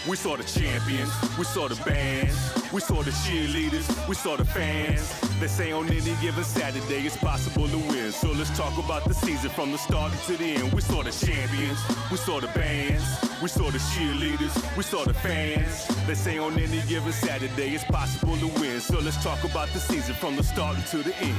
We saw the champions, we saw the bands, we saw the cheerleaders, we saw the fans. They say on any given Saturday it's possible to win. So let's talk about the season from the start to the end. We saw the champions, we saw the bands, we saw the cheerleaders, we saw the fans. They say on any given Saturday it's possible to win. So let's talk about the season from the start to the end.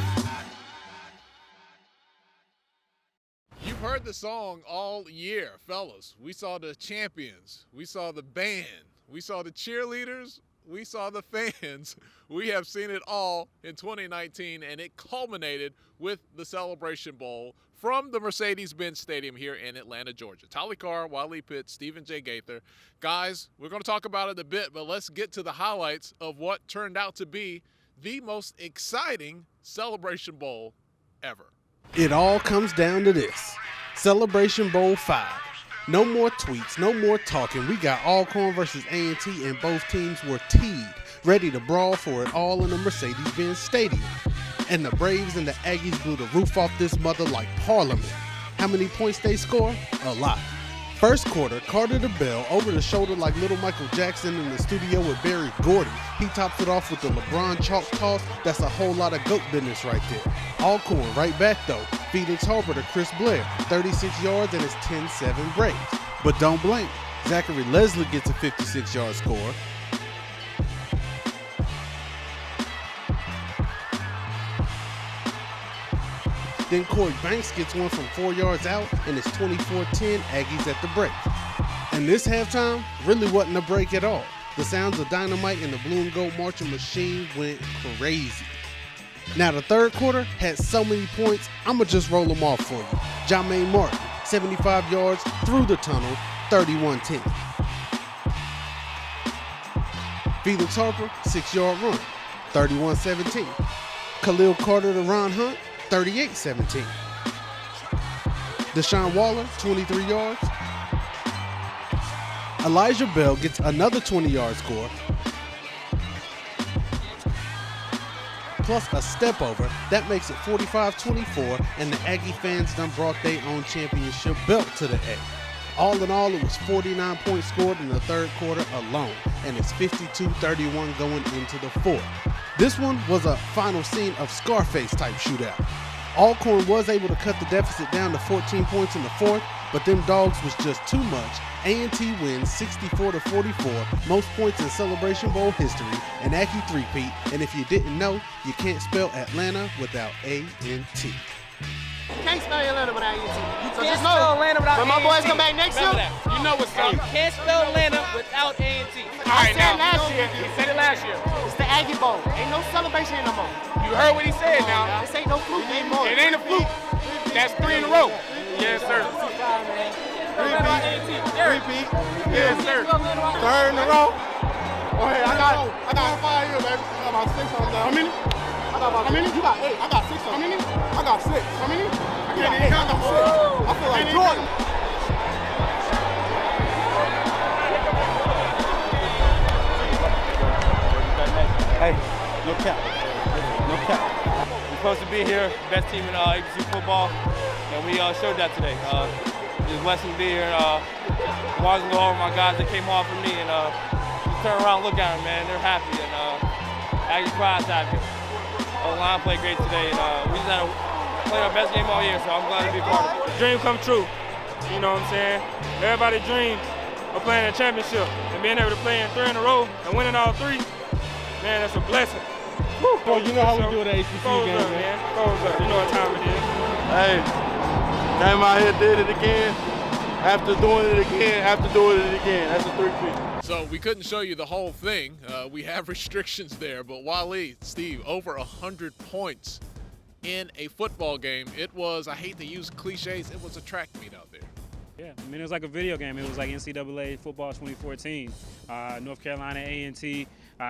You've heard the song all year, fellas. We saw the champions. We saw the band. We saw the cheerleaders. We saw the fans. We have seen it all in 2019, and it culminated with the Celebration Bowl from the Mercedes Benz Stadium here in Atlanta, Georgia. Tolly Carr, Wiley Pitt, Stephen J. Gaither. Guys, we're going to talk about it a bit, but let's get to the highlights of what turned out to be the most exciting Celebration Bowl ever. It all comes down to this. Celebration Bowl 5. No more tweets, no more talking. We got Alcorn versus A&T, and both teams were teed, ready to brawl for it all in the Mercedes Benz Stadium. And the Braves and the Aggies blew the roof off this mother like Parliament. How many points they score? A lot. First quarter, Carter the Bell over the shoulder like little Michael Jackson in the studio with Barry Gordy. He tops it off with the LeBron chalk toss. That's a whole lot of GOAT business right there. Alcorn right back though. Felix Harper to Chris Blair. 36 yards and it's 10-7 Braves. But don't blink. Zachary Leslie gets a 56-yard score. Then Corey Banks gets one from 4 yards out, and it's 24-10 Aggies at the break. And this halftime really wasn't a break at all. The sounds of dynamite and the blue and gold marching machine went crazy. Now the third quarter had so many points, I'ma just roll them off for you. Jermaine Martin, 75 yards through the tunnel, 31-10. Felix Harper, 6-yard run, 31-17. Khalil Carter to Ron Hunt, 38-17. Deshaun Waller, 23 yards. Elijah Bell gets another 20-yard score, plus a step over. That makes it 45-24, and the Aggie fans done brought their own championship belt to the A. All in all, it was 49 points scored in the third quarter alone, and it's 52-31 going into the fourth. This one was a final scene of Scarface-type shootout. Alcorn was able to cut the deficit down to 14 points in the fourth, but them dogs was just too much. A&T wins 64-44, most points in Celebration Bowl history, an Aggie three-peat, and if you didn't know, you can't spell Atlanta without A&T. You can't spell Atlanta without A&T. So Can't just spell know, Atlanta without when my boys A&T. come back next year, Remember that. you know what's coming. You can't spell Atlanta without A&T. All right, now, last year, He said it last year. it's the Aggie Bowl. Ain't no celebration no more. You heard what he said now. This ain't no fluke anymore. It ain't a fluke. That's 3 in a row. Yes, sir. Repeat. Yes, sir. Third in a row. Oh, hey, I got 5 here, baby. I got about 6 on there. How many? How many? You got 8. I got 6 on. How many? I got 6. How many? I got 8. I got 6. I feel like Jordan. Hey, no cap. No cap. We're supposed to be here, best team in ABC football, and we showed that today. Just blessed to be here. Wanted to go over my guys that came off of me and just turn around and look at them, man. They're happy, and Aggie Pride's happy. O-line played great today, and we just had to play our best game all year, so I'm glad to be a part of it. Dream come true, you know what I'm saying? Everybody dream of playing a championship and being able to play in 3 in a row and winning all 3. Man, that's a blessing. Oh, you know how we do it at ACC game, man. Goes up. You know what time it is. Hey, came out here, did it again. After doing it again, That's a 3-peat. So we couldn't show you the whole thing. We have restrictions there, but Wally, Steve, over 100 points in a football game. It was, I hate to use cliches, it was a track meet out there. Yeah, I mean, it was like a video game. It was like NCAA football 2014. North Carolina A&T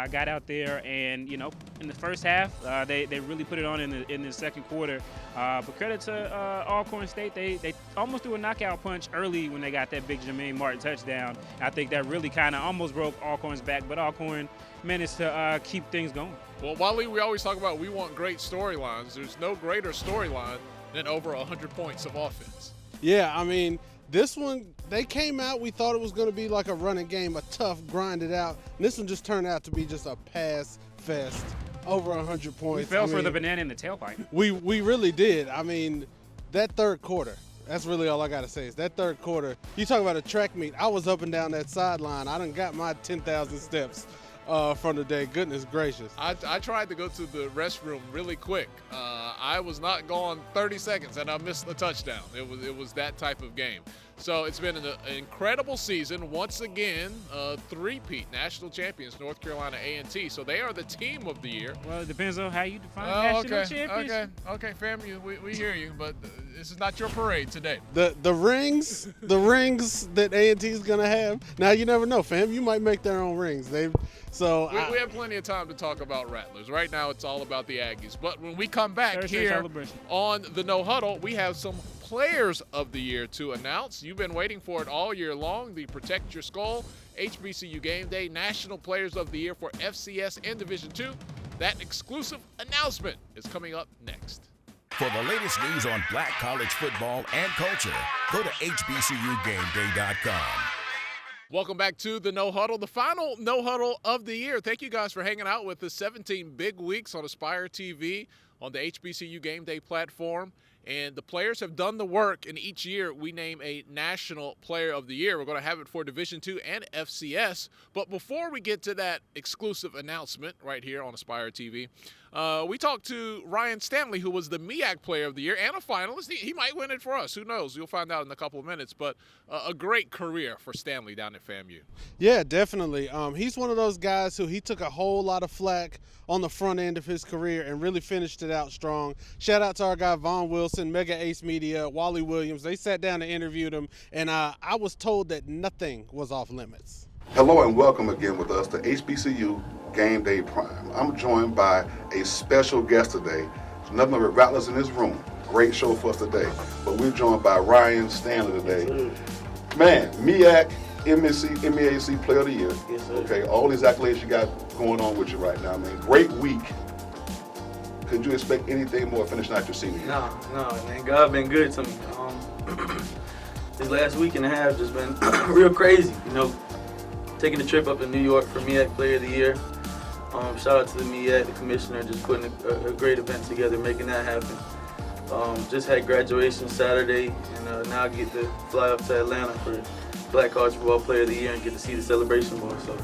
got out there, and, you know, in the first half, they really put it on in the second quarter. But credit to Alcorn State, they almost threw a knockout punch early when they got that big Jermaine Martin touchdown. I think that really kind of almost broke Alcorn's back, but Alcorn managed to keep things going. Well, Wally, we always talk about we want great storylines. There's no greater storyline than over 100 points of offense. Yeah, I mean, This one, they came out, we thought it was going to be like a running game, a tough, grinded out. And this one just turned out to be just a pass fest, over 100 points. We fell for the banana in the tailpipe. We really did. I mean, that third quarter, that's really all I got to say is that third quarter. You talk about a track meet. I was up and down that sideline. I done got my 10,000 steps from the day. Goodness gracious. I tried to go to the restroom really quick. I was not gone 30 seconds, and I missed the touchdown. It was that type of game. So it's been an incredible season. Once again, three-peat national champions, North Carolina A&T. So they are the team of the year. Well, it depends on how you define national championship. Okay, fam, we hear you, but this is not your parade today. The rings that A&T is gonna have. Now you never know, fam. You might make their own rings. We have plenty of time to talk about Rattlers. Right now, it's all about the Aggies. But when we come back Thursday here celebration. on the No Huddle, we have some Players of the Year to announce. You've been waiting for it all year long. The Protect Your Skull HBCU Game Day National Players of the Year for FCS and Division II. That exclusive announcement is coming up next. For the latest news on Black college football and culture, go to HBCUGameDay.com. Welcome back to the No Huddle, the final No Huddle of the year. Thank you guys for hanging out with the 17 big weeks on Aspire TV on the HBCU Game Day platform. And the players have done the work, and each year we name a National Player of the Year. We're going to have it for Division II and FCS. But before we get to that exclusive announcement right here on Aspire TV, we talked to Ryan Stanley, who was the MEAC Player of the Year and a finalist. He might win it for us. Who knows? You'll find out in a couple of minutes. But a great career for Stanley down at FAMU. Yeah, definitely. He's one of those guys who he took a whole lot of flack on the front end of his career and really finished it out strong. Shout out to our guy Vaughn Wilson, Mega Ace Media, Wally Williams. They sat down and interviewed him, and I was told that nothing was off limits. Hello and welcome again with us to HBCU Game Day Prime. I'm joined by a special guest today. There's nothing but Rattlers in this room. Great show for us today. But we're joined by Ryan Stanley today. Man, MEAC, MEAC Player of the Year. Yes, sir. Okay, all these accolades you got going on with you right now. I mean, great week. Could you expect anything more finishing out your senior year? No, man. God been good to me. This last week and a half just been real crazy. You know, taking a trip up to New York for MEAC Player of the Year. Shout out to the MEAC, the commissioner, just putting a great event together, making that happen. Just had graduation Saturday, and now I get to fly up to Atlanta for Black College Football Player of the Year and get to see the celebration ball. So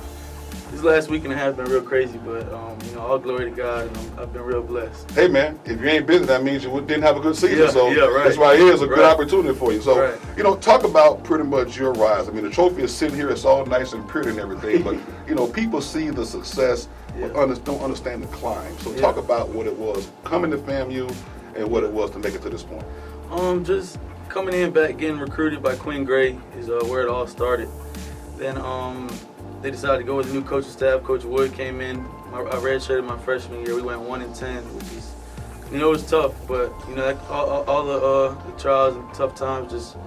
this last week and a half been real crazy, but you know, all glory to God, and I've been real blessed. Hey man, if you ain't busy, that means you didn't have a good season. Yeah, right. That's why here's a good opportunity for you. So, right. You know, talk about pretty much your rise. I mean, the trophy is sitting here, it's all nice and pretty and everything, but you know, people see the success, but don't understand the climb. So talk about what it was coming to FAMU and what it was to make it to this point. Just coming in back, getting recruited by Quinn Gray is where it all started. Then they decided to go with the new coaching staff. Coach Wood came in. I redshirted my freshman year. We went 1-10, which is, you know, it was tough, but you know, all the trials and tough times just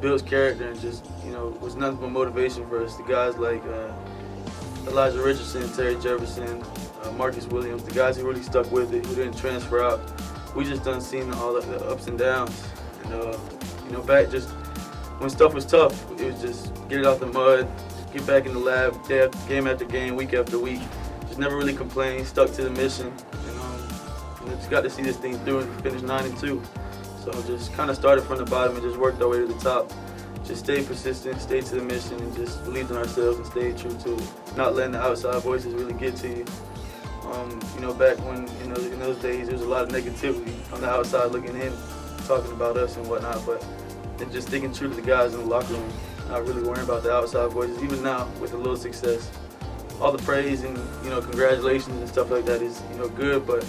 builds character and just, you know, was nothing but motivation for us. The guys like Elijah Richardson, Terry Jefferson, Marcus Williams, the guys who really stuck with it, who didn't transfer out. We just done seen all the ups and downs, and you know, back just when stuff was tough, it was just get it out the mud, get back in the lab, game after game, week after week. Just never really complained, stuck to the mission, and just got to see this thing through and finish 9-2. So just kind of started from the bottom and just worked our way to the top. Just stayed persistent, stayed to the mission, and just believed in ourselves and stayed true to it. Not letting the outside voices really get to you. You know, back when, you know, in those days, there was a lot of negativity on the outside looking in, talking about us and whatnot, but then just sticking true to the guys in the locker room, not really worrying about the outside voices. Even now, with a little success, all the praise and, you know, congratulations and stuff like that is, you know, good, but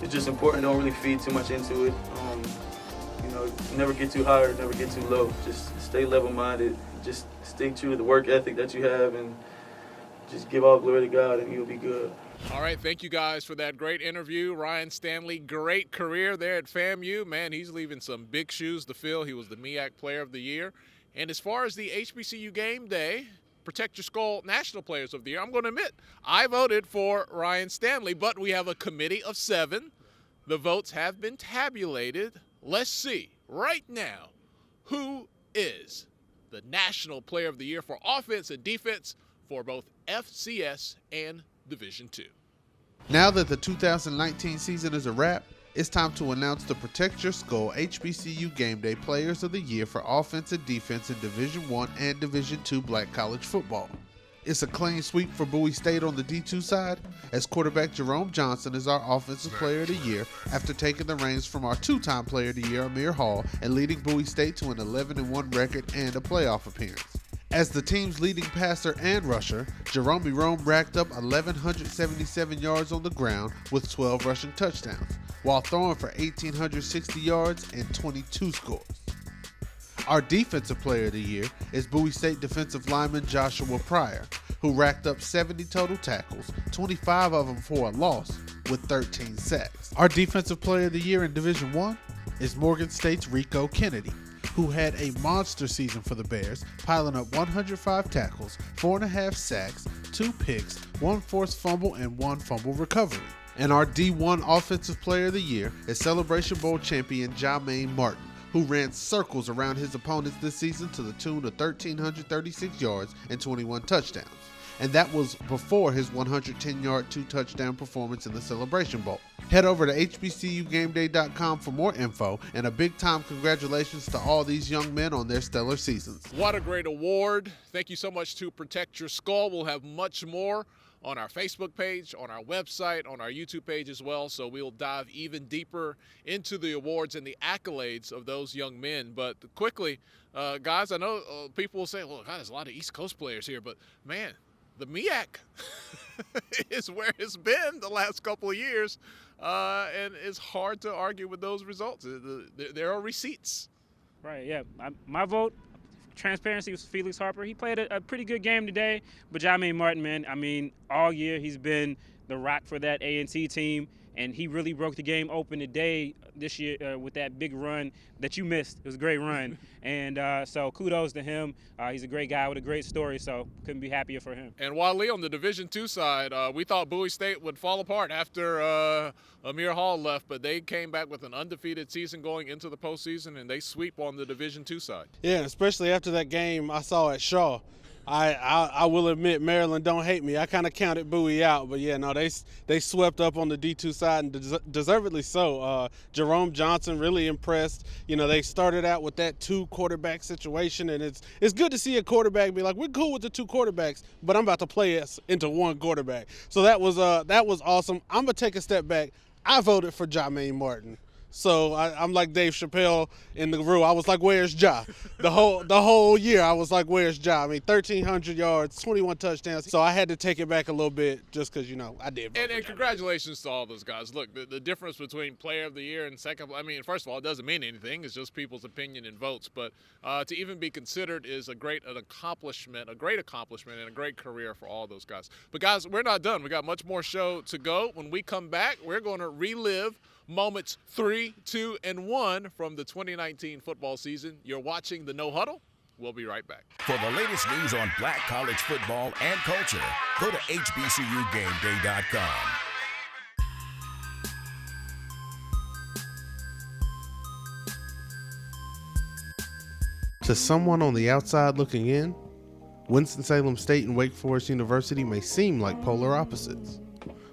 it's just important. Don't really feed too much into it. You know, never get too high or never get too low. Just stay level-minded. Just stay true to the work ethic that you have, and just give all glory to God, and you'll be good. All right, thank you guys for that great interview. Ryan Stanley, great career there at FAMU. Man, he's leaving some big shoes to fill. He was the MEAC Player of the Year. And as far as the HBCU Game Day, Protect Your Skull National Players of the Year, I'm going to admit, I voted for Ryan Stanley, but we have a committee of 7. The votes have been tabulated. Let's see right now who is the National Player of the Year for offense and defense for both FCS and Division II. Now that the 2019 season is a wrap, it's time to announce the Protect Your Skull HBCU Game Day Players of the Year for offense and defense in Division I and Division II Black College football. It's a clean sweep for Bowie State on the D2 side, as quarterback Jerome Johnson is our Offensive Player of the Year after taking the reins from our two-time Player of the Year, Amir Hall, and leading Bowie State to an 11-1 record and a playoff appearance. As the team's leading passer and rusher, Jerome racked up 1,177 yards on the ground with 12 rushing touchdowns, while throwing for 1,860 yards and 22 scores. Our Defensive Player of the Year is Bowie State defensive lineman Joshua Pryor, who racked up 70 total tackles, 25 of them for a loss, with 13 sacks. Our Defensive Player of the Year in Division I is Morgan State's Rico Kennedy, who had a monster season for the Bears, piling up 105 tackles, 4.5 sacks, 2 picks, 1 forced fumble, and 1 fumble recovery. And our D1 Offensive Player of the Year is Celebration Bowl champion Jermaine Martin, who ran circles around his opponents this season to the tune of 1,336 yards and 21 touchdowns. And that was before his 110-yard, 2-touchdown performance in the Celebration Bowl. Head over to hbcugameday.com for more info, and a big-time congratulations to all these young men on their stellar seasons. What a great award. Thank you so much to Protect Your Skull. We'll have much more on our Facebook page, on our website, on our YouTube page as well. So we'll dive even deeper into the awards and the accolades of those young men. But quickly, guys, I know people will say, well, God, there's a lot of East Coast players here, but man, the MEAC is where it's been the last couple of years, and it's hard to argue with those results. There are receipts. Right, yeah. My vote, transparency, was Felix Harper. He played a pretty good game today, but Jermaine Martin, man, I mean, all year he's been the rock for that A&T team, and he really broke the game open today this year with that big run that you missed. It was a great run, and so kudos to him. He's a great guy with a great story, so couldn't be happier for him. And Wally, on the Division II side, we thought Bowie State would fall apart after Amir Hall left, but they came back with an undefeated season going into the postseason, and they sweep on the Division II side. Yeah, especially after that game I saw at Shaw. I will admit, Maryland don't hate me. I kind of counted Bowie out, but yeah, no, they swept up on the D2 side, and deservedly so. Jerome Johnson really impressed. You know, they started out with that 2 quarterback situation, and it's good to see a quarterback be like, we're cool with the 2 quarterbacks, but I'm about to play us into 1 quarterback. So that was awesome. I'm gonna take a step back. I voted for Jermaine Martin. So I'm like Dave Chappelle in the room. I was like, where's Ja? The whole year I was like, where's Ja? I mean, 1,300 yards, 21 touchdowns. So I had to take it back a little bit just because, you know, I did. And congratulations to all those guys. Look, the difference between Player of the Year and second, I mean, first of all, it doesn't mean anything. It's just people's opinion and votes. But to even be considered is an accomplishment, and a great career for all those guys. But guys, we're not done. We got much more show to go. When we come back, we're going to relive moments 3, 2, and 1 from the 2019 football season. You're watching the No Huddle. We'll be right back. For the latest news on Black college football and culture, go to hbcugameday.com. To someone on the outside looking in, Winston-Salem State and Wake Forest University may seem like polar opposites.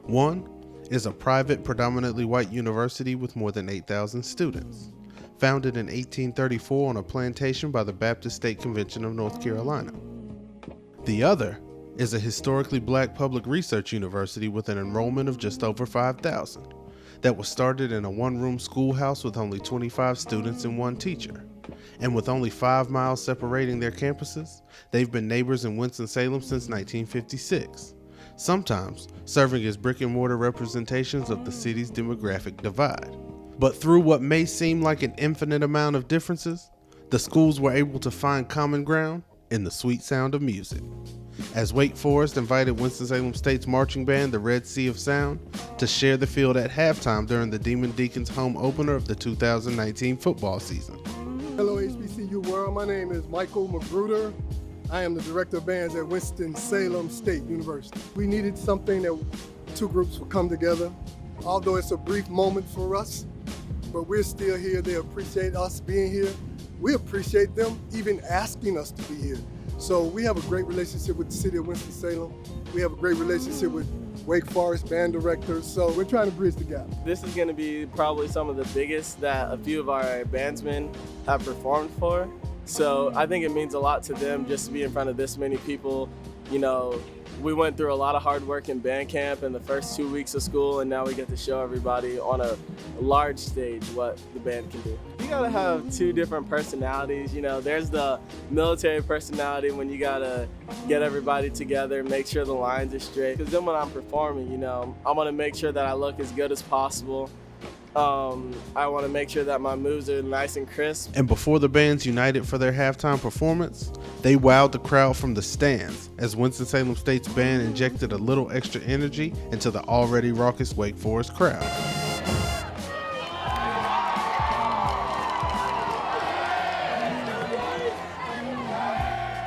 One is a private, predominantly white university with more than 8,000 students, founded in 1834 on a plantation by the Baptist State Convention of North Carolina. The other is a historically black public research university with an enrollment of just over 5,000 that was started in a 1-room schoolhouse with only 25 students and 1 teacher. And with only 5 miles separating their campuses, they've been neighbors in Winston-Salem since 1956. Sometimes serving as brick and mortar representations of the city's demographic divide. But through what may seem like an infinite amount of differences, the schools were able to find common ground in the sweet sound of music. As Wake Forest invited Winston-Salem State's marching band, the Red Sea of Sound, to share the field at halftime during the Demon Deacons home opener of the 2019 football season. Hello HBCU world, my name is Michael Magruder. I am the Director of Bands at Winston-Salem State University. We needed something that 2 groups would come together. Although it's a brief moment for us, but we're still here. They appreciate us being here. we appreciate them even asking us to be here. So we have a great relationship with the city of Winston-Salem. We have a great relationship with Wake Forest band directors, so we're trying to bridge the gap. This is going to be probably some of the biggest that a few of our bandsmen have performed for. So I think it means a lot to them just to be in front of this many people. You know, we went through a lot of hard work in band camp in the first 2 weeks of school, and now we get to show everybody on a large stage what the band can do. You gotta have two different personalities. You know, there's the military personality when you gotta get everybody together, make sure the lines are straight. Because then when I'm performing, you know, I wanna make sure that I look as good as possible. I want to make sure that my moves are nice and crisp. And before the bands united for their halftime performance, they wowed the crowd from the stands as Winston-Salem State's band injected a little extra energy into the already raucous Wake Forest crowd.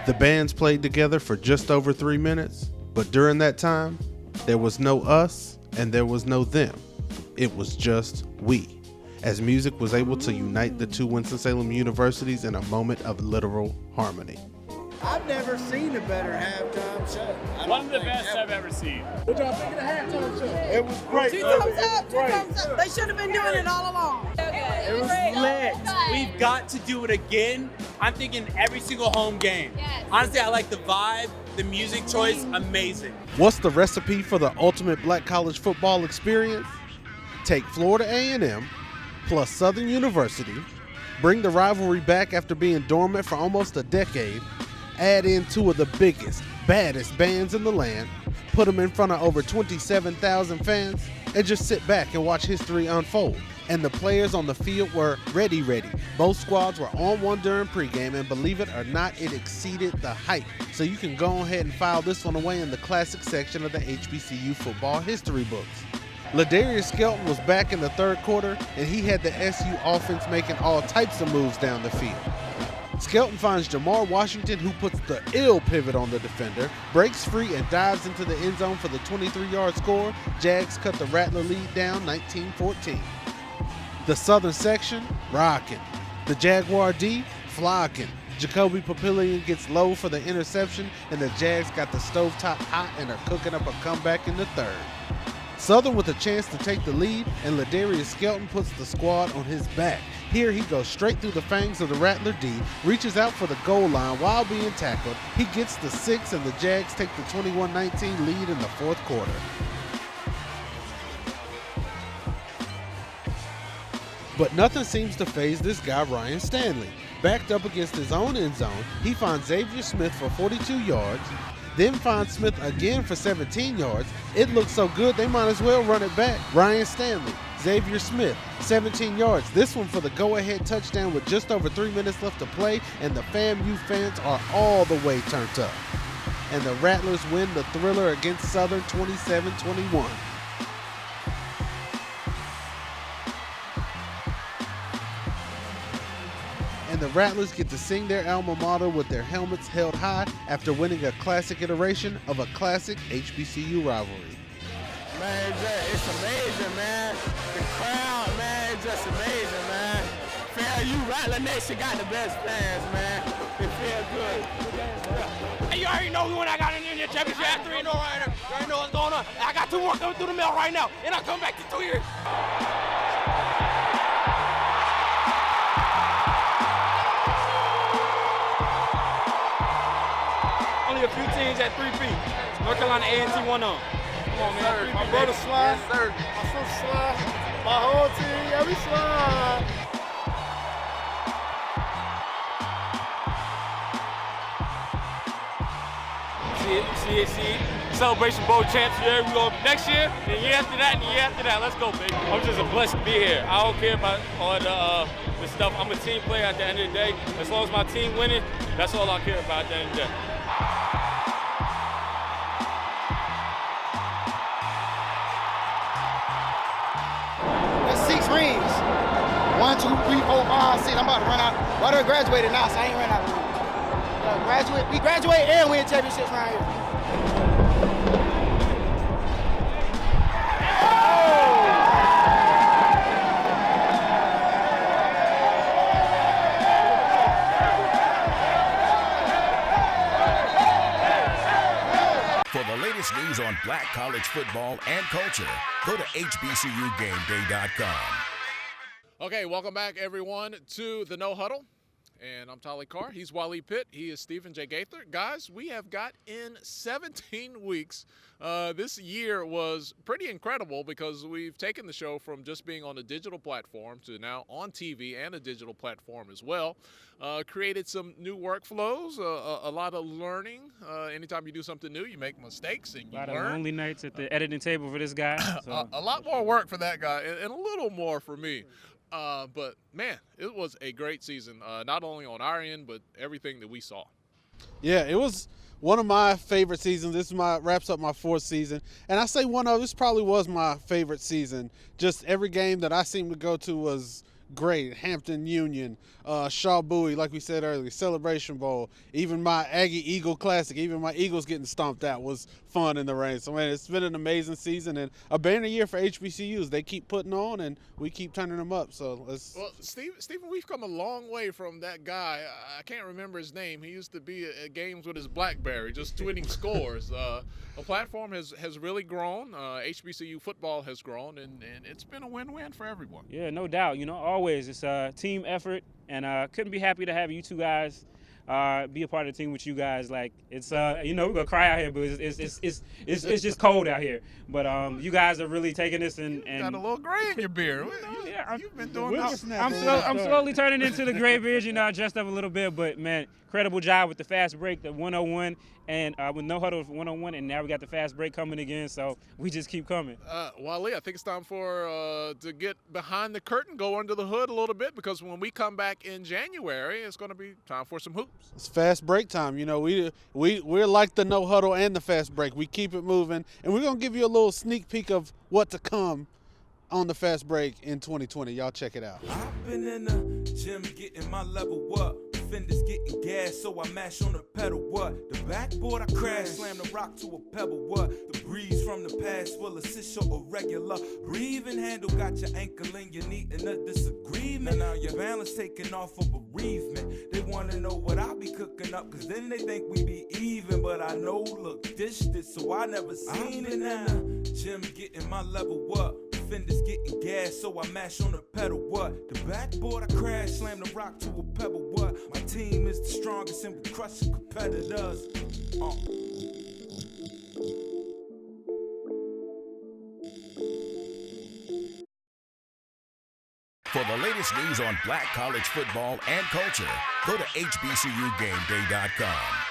The bands played together for just over 3 minutes, but during that time, there was no us and there was no them. It was just we, as music was able to unite the two Winston-Salem universities in a moment of literal harmony. I've never seen a better halftime show. One of the best I've ever seen. What y'all think of the halftime show? It was great. Two thumbs up, two thumbs up. They should have been doing it all along. It was lit. We've got to do it again. I'm thinking every single home game. Yes. Honestly, I like the vibe, the music choice, amazing. What's the recipe for the ultimate black college football experience? Take Florida A&M plus Southern University, bring the rivalry back after being dormant for almost a decade, add in two of the biggest, baddest bands in the land, put them in front of over 27,000 fans, and just sit back and watch history unfold. And the players on the field were ready. Both squads were on one during pregame, and believe it or not, it exceeded the hype. So you can go ahead and file this one away in the classic section of the HBCU football history books. Ladarius Skelton was back in the third quarter, and he had the SU offense making all types of moves down the field. Skelton finds Jamar Washington, who puts the ill pivot on the defender, breaks free and dives into the end zone for the 23-yard score. Jags cut the Rattler lead down 19-14. The Southern section, rocking. The Jaguar D, flocking. Jacoby Papillion gets low for the interception, and the Jags got the stovetop hot and are cooking up a comeback in the third. Southern with a chance to take the lead, and Ladarius Skelton puts the squad on his back. Here he goes straight through the fangs of the Rattler D, reaches out for the goal line while being tackled. He gets the 6, and the Jags take the 21-19 lead in the fourth quarter. But nothing seems to faze this guy, Ryan Stanley. Backed up against his own end zone, he finds Xavier Smith for 42 yards, then finds Smith again for 17 yards. It looks so good, they might as well run it back. Ryan Stanley, Xavier Smith, 17 yards. This one for the go-ahead touchdown with just over 3 minutes left to play, and the FAMU fans are all the way turned up. And the Rattlers win the thriller against Southern 27-21. And the Rattlers get to sing their alma mater with their helmets held high after winning a classic iteration of a classic HBCU rivalry. Man, it's amazing, man. The crowd, man, it's just amazing, man. FAMU Rattler Nation got the best fans, man. It feels good. Hey, you already know when I got in the championship. I 3-0 right there. You already know what's going on. I got 2 more coming through the mail right now, and I'll come back to 2 years. Only a few teams at 3-peat. North Carolina A&T won on. Come on, man. My brother slide. Yes, sir. My sister slide. My whole team, yeah, we slide. See. Celebration Bowl champs. Here we go next year, and the year after that, and the year after that. Let's go, baby. I'm just blessed to be here. I don't care about all the stuff. I'm a team player at the end of the day. As long as my team winning, that's all I care about at the end of the day. That's 6 rings. 1, 2, 3, 4, 5, 6. I'm about to run out. Well, I graduated now, so I ain't run out of rings. We graduate and win championships right here. the latest news on Black college football and culture, go to HBCUGameDay.com. Okay, welcome back, everyone, to the No Huddle. And I'm Tolly Carr. He's Wally Pitt. He is Stephen J. Gaither. Guys, we have got in 17 weeks. This year was pretty incredible because we've taken the show from just being on a digital platform to now on TV and a digital platform as well. Created some new workflows, a lot of learning. Anytime you do something new, you make mistakes and you learn. A lot learn. of lonely nights at the editing table for this guy. So. A lot more work for that guy and a little more for me. But, man, it was a great season, not only on our end, but everything that we saw. Yeah, it was one of my favorite seasons. This wraps up my 4th season. And I say this probably was my favorite season. Just every game that I seemed to go to was great. Hampton Union, Shaw Bowie, like we said earlier, Celebration Bowl, even my Aggie Eagle Classic, even my Eagles getting stomped out was fun in the rain. So, man, it's been an amazing season and a banner year for HBCUs. They keep putting on and we keep turning them up. So let's. Well, Stephen, we've come a long way from that guy. I can't remember his name. He used to be at games with his BlackBerry, just tweeting scores. The platform has really grown. HBCU football has grown, and it's been a win-win for everyone. Yeah, no doubt. Always it's a team effort, and couldn't be happy to have you two guys be a part of the team with you guys. Like it's we're gonna cry out here, but it's just cold out here. But you guys are really taking this and got a little gray in your beard. You've been doing this. I'm slowly turning into the gray beard. I dressed up a little bit, but man, incredible job with the fast break, the 101, and with No Huddle 101, and now we got the fast break coming again. So we just keep coming. Wally, I think it's time for to get behind the curtain, go under the hood a little bit, because when we come back in January, it's going to be time for some hoops. It's fast break time. We're like the No Huddle and the fast break. We keep it moving, and we're going to give you a little sneak peek of what to come on the fast break in 2020. Y'all check it out. I've been in the gym getting my level up. Fenders getting gas, so I mash on the pedal. What? The backboard I crash, slam the rock to a pebble. What? The breeze from the past will assist your irregular breathing. Handle got your ankle in your knee in a disagreement. Now your balance taking off for bereavement. They wanna know what I be cooking up, cause then they think we be even. But I know, look, dished it, so I never seen it now. Gym getting my level up. Fenders getting gas, so I mash on the pedal. What? The backboard I crash, slam the rock to a pebble. What? My team is the strongest and we crush competitors. For the latest news on Black college football and culture, go to HBCUGameDay.com.